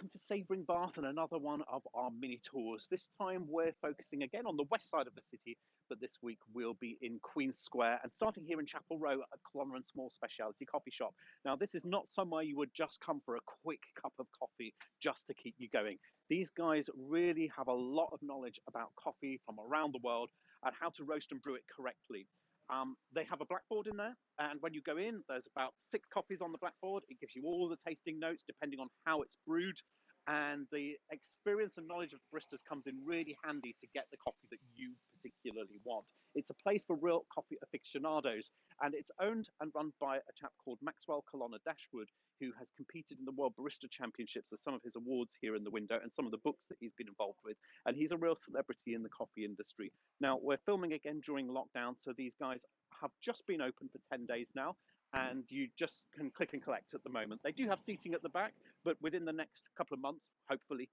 welcome to Savouring Bath and another one of our mini tours. This time we're focusing again on the west side of the city, but this week we'll be in Queen Square and starting here in Chapel Row at Clover and Small Speciality Coffee Shop. Now, this is not somewhere you would just come for a quick cup of coffee just to keep you going. These guys really have a lot of knowledge about coffee from around the world and how to roast and brew it correctly. They have a blackboard in there, and when you go in, there's about 6 coffees on the blackboard. It gives you all the tasting notes depending on how it's brewed, and the experience and knowledge of the baristas comes in really handy to get the coffee that you particularly want. It's a place for real coffee aficionados, and it's owned and run by a chap called Maxwell Colonna Dashwood, who has competed in the World Barista Championships with some of his awards here in the window and some of the books that he's been involved with. And he's a real celebrity in the coffee industry. Now, we're filming again during lockdown, so these guys have just been open for 10 days now, and you just can click and collect at the moment. They do have seating at the back, but within the next couple of months, hopefully,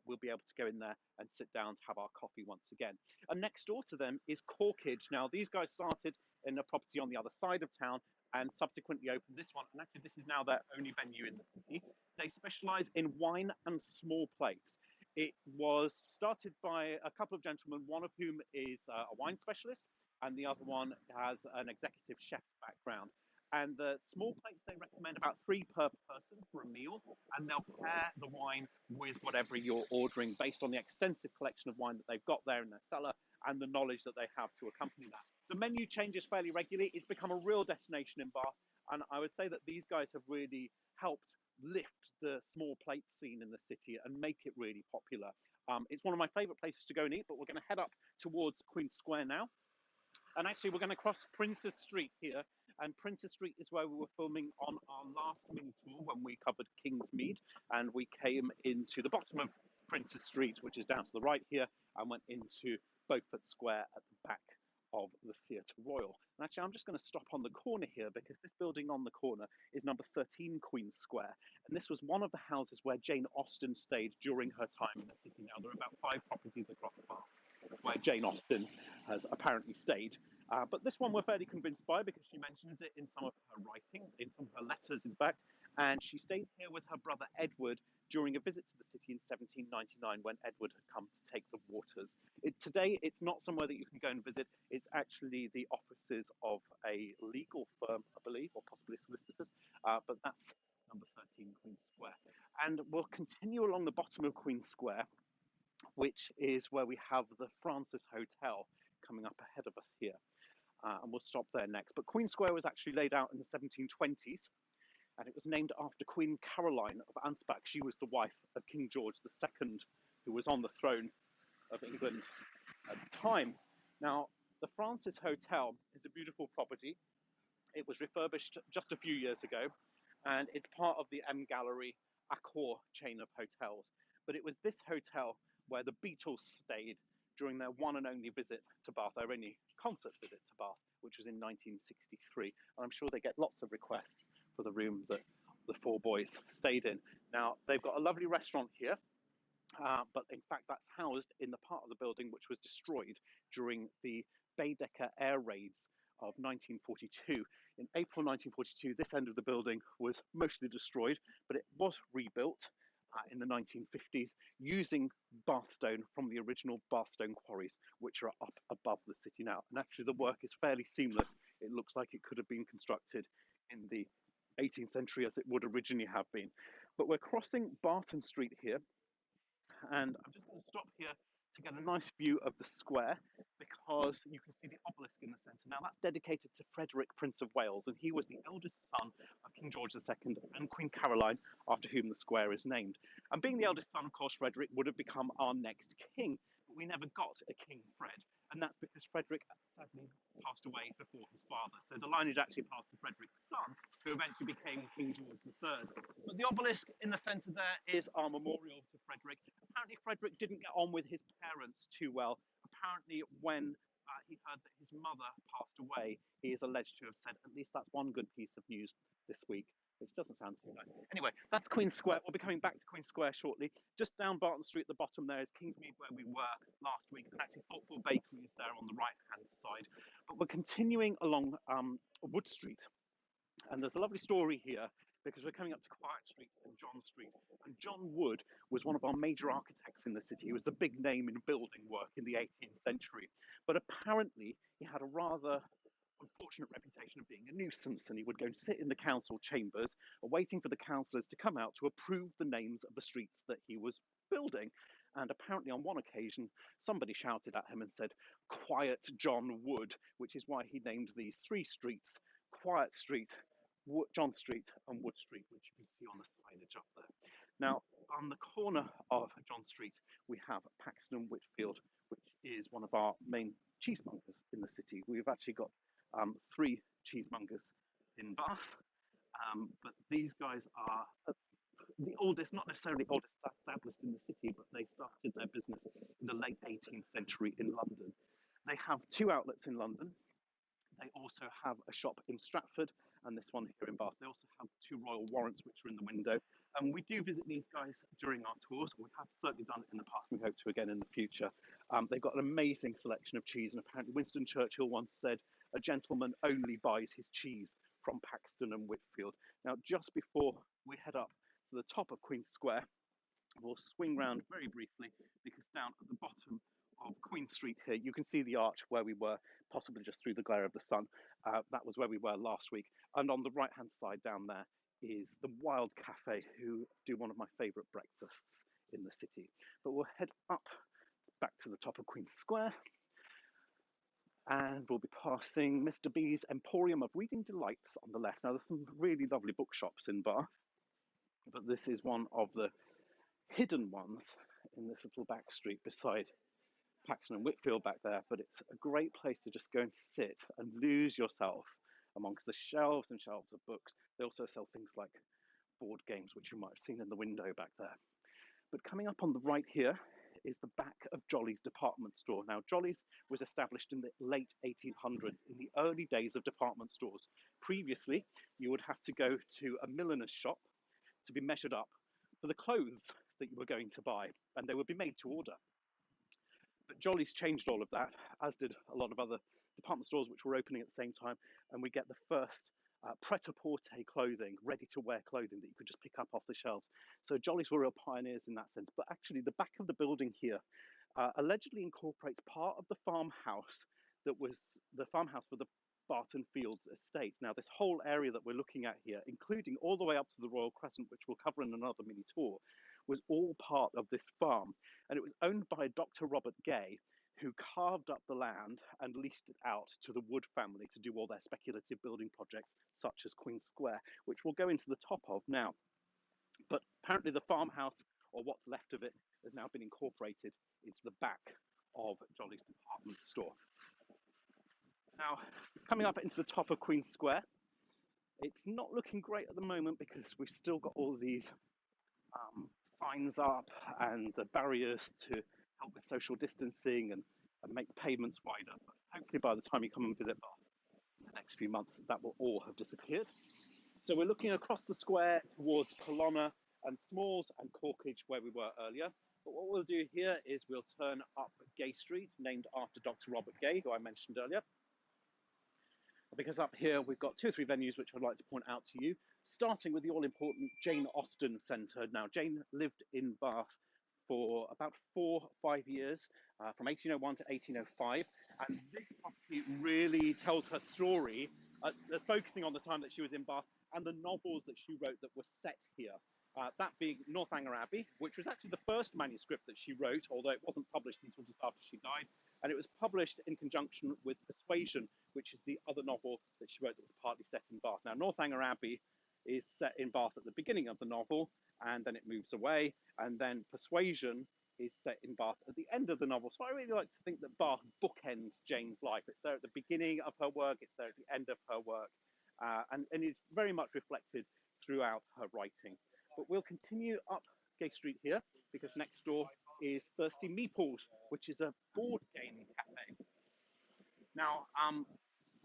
we'll be able to go in there and sit down to have our coffee once again. And next door to them is Corkage. Now, these guys started in a property on the other side of town and subsequently opened this one. And actually, this is now their only venue in the city. They specialise in wine and small plates. It was started by a couple of gentlemen, one of whom is a wine specialist, and the other one has an executive chef background. And the small plates, they recommend about 3 per person for a meal, and they'll pair the wine with whatever you're ordering based on the extensive collection of wine that they've got there in their cellar and the knowledge that they have to accompany that. The menu changes fairly regularly. It's become a real destination in Bath, and I would say that these guys have really helped lift the small plate scene in the city and make it really popular. It's one of my favourite places to go and eat, but we're going to head up towards Queen Square now. And actually, we're going to cross Princess Street here. And Princess Street is where we were filming on our last mini tour when we covered Kingsmead. And we came into the bottom of Princess Street, which is down to the right here, and went into Beaufort Square at the back of the Theatre Royal. And actually, I'm just going to stop on the corner here because this building on the corner is number 13 Queen Square. And this was one of the houses where Jane Austen stayed during her time in the city. Now, there are about 5 properties across Bath where Jane Austen has apparently stayed. But this one we're fairly convinced by because she mentions it in some of her writing, in some of her letters, in fact. And she stayed here with her brother Edward during a visit to the city in 1799 when Edward had come to take the waters. Today, it's not somewhere that you can go and visit. It's actually the offices of a legal firm, I believe, or possibly solicitors. But that's number 13 Queen Square. And we'll continue along the bottom of Queen Square, which is where we have the Francis Hotel coming up ahead of us here. And we'll stop there next. But Queen Square was actually laid out in the 1720s, and it was named after Queen Caroline of Ansbach. She was the wife of King George II, who was on the throne of England at the time. Now, the Francis Hotel is a beautiful property. It was refurbished just a few years ago, and it's part of the M Gallery Accor chain of hotels. But it was this hotel where the Beatles stayed during their one and only visit to Bath, their only concert visit to Bath, which was in 1963. And I'm sure they get lots of requests for the room that the 4 boys stayed in. Now, they've got a lovely restaurant here, but in fact, that's housed in the part of the building which was destroyed during the Baedeker air raids of 1942. In April 1942, this end of the building was mostly destroyed, but it was rebuilt in the 1950s using Bathstone from the original Bathstone quarries, which are up above the city now. And actually, the work is fairly seamless. It looks like it could have been constructed in the 18th century as it would originally have been. But we're crossing Barton Street here, and I'm just going to stop here to get a nice view of the square because you can see the obelisk in the centre. Now, that's dedicated to Frederick, Prince of Wales, and he was the eldest son of King George II and Queen Caroline, after whom the square is named. And being the eldest son, of course, Frederick would have become our next king, but we never got a King Fred, and that's because Frederick sadly passed away before his father. So the lineage actually passed to Frederick's son, who eventually became King George III. But the obelisk in the centre there is our memorial to Frederick. Apparently, Frederick didn't get on with his parents too well. Apparently, when he heard that his mother passed away, he is alleged to have said, at least that's one good piece of news this week, which doesn't sound too nice. Anyway, that's Queen Square. We'll be coming back to Queen Square shortly. Just down Barton Street at the bottom there is Kingsmead, where we were last week, and actually Thoughtful Bakery is there on the right-hand side. But we're continuing along Wood Street, and there's a lovely story here because we're coming up to Quiet Street and John Street. And John Wood was one of our major architects in the city. He was the big name in building work in the 18th century. But apparently, he had a rather unfortunate reputation of being a nuisance, and he would go and sit in the council chambers, waiting for the councillors to come out to approve the names of the streets that he was building. And apparently, on one occasion, somebody shouted at him and said, "Quiet John Wood," which is why he named these three streets Quiet Street, John Street, and Wood Street, which you can see on the signage up there. Now, on the corner of John Street, we have axtonWhitfield, which is one of our main cheesemongers in the city. We've actually got three cheesemongers in Bath, but these guys are the oldest, not necessarily oldest established in the city, but they started their business in the late 18th century in London. They have two outlets in London. They also have a shop in Stratford and this one here in Bath. They also have two royal warrants, which are in the window. And we do visit these guys during our tours. We have certainly done it in the past. We hope to again in the future. They've got an amazing selection of cheese. And apparently Winston Churchill once said, "A gentleman only buys his cheese from Paxton and Whitfield." Now, just before we head up to the top of Queen Square, we'll swing round very briefly because down at the bottom of Queen Street here, you can see the arch where we were, possibly just through the glare of the sun. That was where we were last week. And on the right-hand side down there is the Wild Cafe, who do one of my favourite breakfasts in the city. But we'll head up back to the top of Queen Square, and we'll be passing Mr. B's Emporium of Reading Delights on the left. Now, there's some really lovely bookshops in Bath, but this is one of the hidden ones in this little back street beside Paxton and Whitfield back there. But it's a great place to just go and sit and lose yourself amongst the shelves and shelves of books. They also sell things like board games, which you might have seen in the window back there. But coming up on the right here is the back of Jolly's department store. Now, Jolly's was established in the late 1800s, in the early days of department stores. Previously, you would have to go to a milliner's shop to be measured up for the clothes that you were going to buy, and they would be made to order. But Jolly's changed all of that, as did a lot of other department stores which were opening at the same time, and we get the first pret-a-porter clothing, ready-to-wear clothing that you could just pick up off the shelves. So Jolly's were real pioneers in that sense. But actually, the back of the building here allegedly incorporates part of the farmhouse that was the farmhouse for the Barton Fields estate. Now, this whole area that we're looking at here, including all the way up to the Royal Crescent, which we'll cover in another mini tour, was all part of this farm. And it was owned by Dr. Robert Gay, who carved up the land and leased it out to the Wood family to do all their speculative building projects, such as Queen Square, which we'll go into the top of now. But apparently the farmhouse, or what's left of it, has now been incorporated into the back of Jolly's department store. Now, coming up into the top of Queen Square, it's not looking great at the moment because we've still got all these signs up and the barriers to help with social distancing and make the pavements wider. But hopefully by the time you come and visit Bath in the next few months, that will all have disappeared. So we're looking across the square towards Colonna and Smalls and Corkage, where we were earlier. But what we'll do here is we'll turn up Gay Street, named after Dr. Robert Gay, who I mentioned earlier. Because up here we've got two or three venues which I'd like to point out to you, starting with the all-important Jane Austen Centre. Now, Jane lived in Bath for about 4 or 5 years, from 1801 to 1805, and this property really tells her story, focusing on the time that she was in Bath and the novels that she wrote that were set here. That being Northanger Abbey, which was actually the first manuscript that she wrote, although it wasn't published until just after she died. And it was published in conjunction with Persuasion, which is the other novel that she wrote that was partly set in Bath. Now, Northanger Abbey is set in Bath at the beginning of the novel, and then it moves away. And then Persuasion is set in Bath at the end of the novel. So I really like to think that Bath bookends Jane's life. It's there at the beginning of her work, it's there at the end of her work, and it's very much reflected throughout her writing. But we'll continue up Gay Street here, because next door is Thirsty Meeples, which is a board game cafe. Now, I'm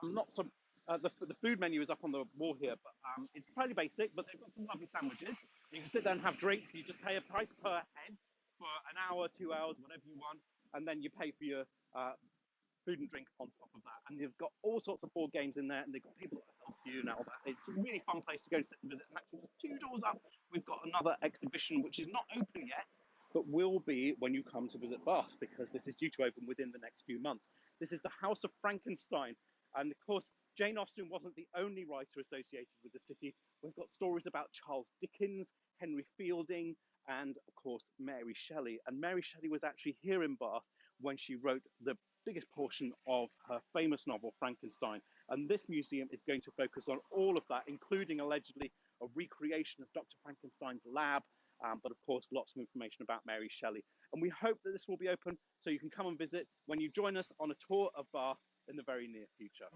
not so... the food menu is up on the wall here, but it's fairly basic, but they've got some lovely sandwiches. You can sit there and have drinks. You just pay a price per head for an hour, 2 hours, whatever you want, and then you pay for your food and drink on top of that. And they've got all sorts of board games in there, and they've got people that help you and all that. It's a really fun place to go to sit and visit. And actually, just 2 doors up, we've got another exhibition which is not open yet, but will be when you come to visit Bath, because this is due to open within the next few months. This is the House of Frankenstein. And of course, Jane Austen wasn't the only writer associated with the city. We've got stories about Charles Dickens, Henry Fielding, and of course, Mary Shelley. And Mary Shelley was actually here in Bath when she wrote the biggest portion of her famous novel, Frankenstein. And this museum is going to focus on all of that, including allegedly a recreation of Dr. Frankenstein's lab, but of course, lots of information about Mary Shelley. And we hope that this will be open so you can come and visit when you join us on a tour of Bath in the very near future.